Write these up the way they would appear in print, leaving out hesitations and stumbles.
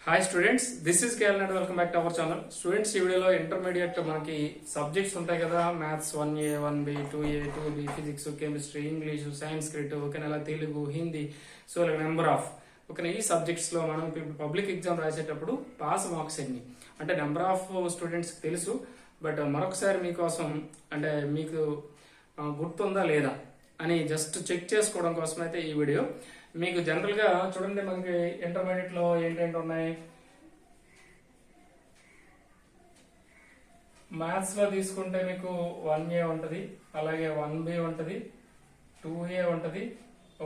Hi students, this is KL and welcome back to our channel. Students, ఈ వీడియోలో intermediate మనకి subjects ఉంటాయి కదా, maths 1A 1B 2A 2B, physics, chemistry, English, Sanskrit, ఓకేనా, Telugu, Hindi, so ఇలా number of ఓకేనా. ఈ సబ్జెక్ట్స్ లో మనం పబ్లిక్ ఎగ్జామ్ రాసేటప్పుడు పాస్ మార్క్స్ ఎన్ని అంటే నెంబర్ ఆఫ్ స్టూడెంట్స్ తెలుసు, బట్ మరొకసారి మీకోసం అంటే మీకు గుర్తుందా లేదా అని జస్ట్ చెక్ చేసుకోవడం కోసం అయితే ఈ వీడియో. మీకు జనరల్ గా చూడండి, మనకి ఇంటర్మీడియట్ లో ఏంటంటే ఉన్నాయి. మ్యాథ్స్ లో తీసుకుంటే మీకు 1A ఉంటది, అలాగే 1B ఉంటది, 2A ఉంటది,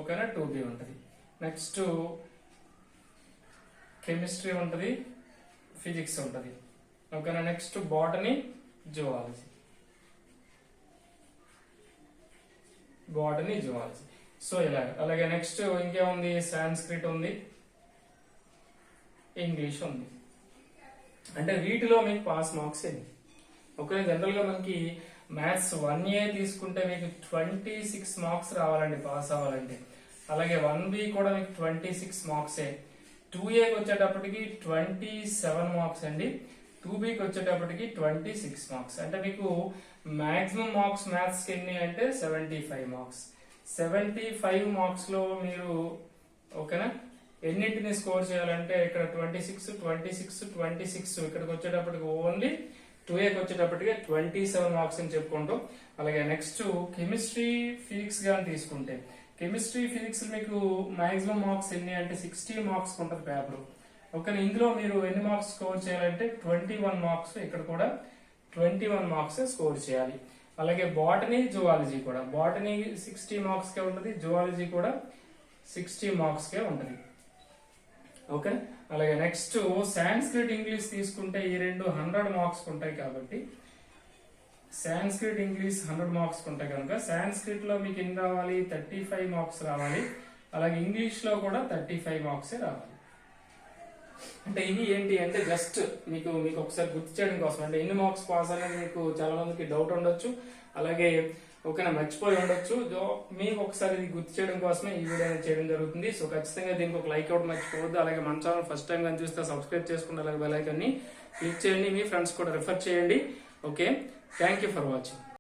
ఓకేనా, 2B ఉంటది. నెక్స్ట్ కెమిస్ట్రీ ఉంటది, ఫిజిక్స్ ఉంటది, ఓకేనా. నెక్స్ట్ బాటనీ, జువాలజీ, సో ఇలా. అలాగే నెక్స్ట్ ఇంకేముంది, సాంస్క్రిట్ ఉంది, ఇంగ్లీష్ ఉంది. అంటే వీటిలో మీకు పాస్ మార్క్స్ ఎన్ని? ఓకే, జనరల్ గా మనకి మ్యాథ్స్ 1A తీసుకుంటే మీకు 26 మార్క్స్ రావాలండి పాస్ అవ్వాలంటే. అలాగే 1B కూడా మీకు 26 మార్క్సే. 2Aకి వచ్చేటప్పటికి 27 మార్క్స్ అండి. 2Bకి వచ్చేటప్పటికి 26 మార్క్స్. అంటే మీకు మాక్సిమం మార్క్స్ మ్యాథ్స్ కి ఎన్ని అంటే 75 మార్క్స్. 75 మార్క్స్ లో మీరు ఓకేనా ఎన్నింటిని స్కోర్ చేయాలంటే ఇక్కడ 26 26 26 ఇక్కడికి వచ్చేటప్పటికి ఓన్లీ 2Aకి వచ్చేటప్పటికి 27 మార్క్స్ అని చెప్పుకుంటాం. అలాగే నెక్స్ట్ కెమిస్ట్రీ, ఫిజిక్స్ గాని తీసుకుంటే కెమిస్ట్రీ, ఫిజిక్స్ మీకు మాక్సిమం మార్క్స్ ఎన్ని అంటే 60 మార్క్స్ ఉంటుంది పేపర్. ఓకే, ఇందులో మీరు ఎన్ని మార్క్స్ స్కోర్ చేయాలంటే 21 మార్క్స్. ఇక్కడ కూడా 21 మార్క్స్ స్కోర్ చేయాలి. అలాగే బాటనీ, జువాలజీ కూడా. బాటనీ 60 మార్క్స్ కే ఉంటుంది, జువాలజీ కూడా 60 మార్క్స్ కే ఉంటుంది. ఓకే, అలాగే నెక్స్ట్ సాంస్క్రిట్, ఇంగ్లీష్ తీసుకుంటే ఈ రెండు 100 మార్క్స్ ఉంటాయి. కాబట్టి సాంస్క్రిట్, ఇంగ్లీష్ 100 మార్క్స్ ఉంటాయి కనుక సాంస్క్రిట్ లో మీకు ఎన్ని రావాలి, 35 మార్క్స్ రావాలి. అలాగే ఇంగ్లీష్ లో కూడా 35 మార్క్స్ రావాలి. అంటే ఇవి ఏంటి అంటే జస్ట్ మీకు ఒకసారి గుర్తు చేయడం కోసం. అంటే ఎన్ని మార్క్స్ పాస్ అనేది మీకు చాలా మందికి డౌట్ ఉండొచ్చు, అలాగే ఓకేనా మర్చిపోయి ఉండొచ్చు. మీకు ఒకసారి ఇది గుర్తు చేయడం కోసమే ఈ వీడియో చేయడం జరుగుతుంది. సో ఖచ్చితంగా దీనికి ఒక లైక్ అవుట్ మర్చిపోవద్దు. అలాగే మన ఛానల్ ఫస్ట్ టైం కానీ చూస్తే సబ్స్క్రైబ్ చేసుకుంటే అలాగే బెల్ ఐకాన్ ని క్లిక్ చేయండి, మీ ఫ్రెండ్స్ కూడా రిఫర్ చేయండి. Okay, thank you for watching.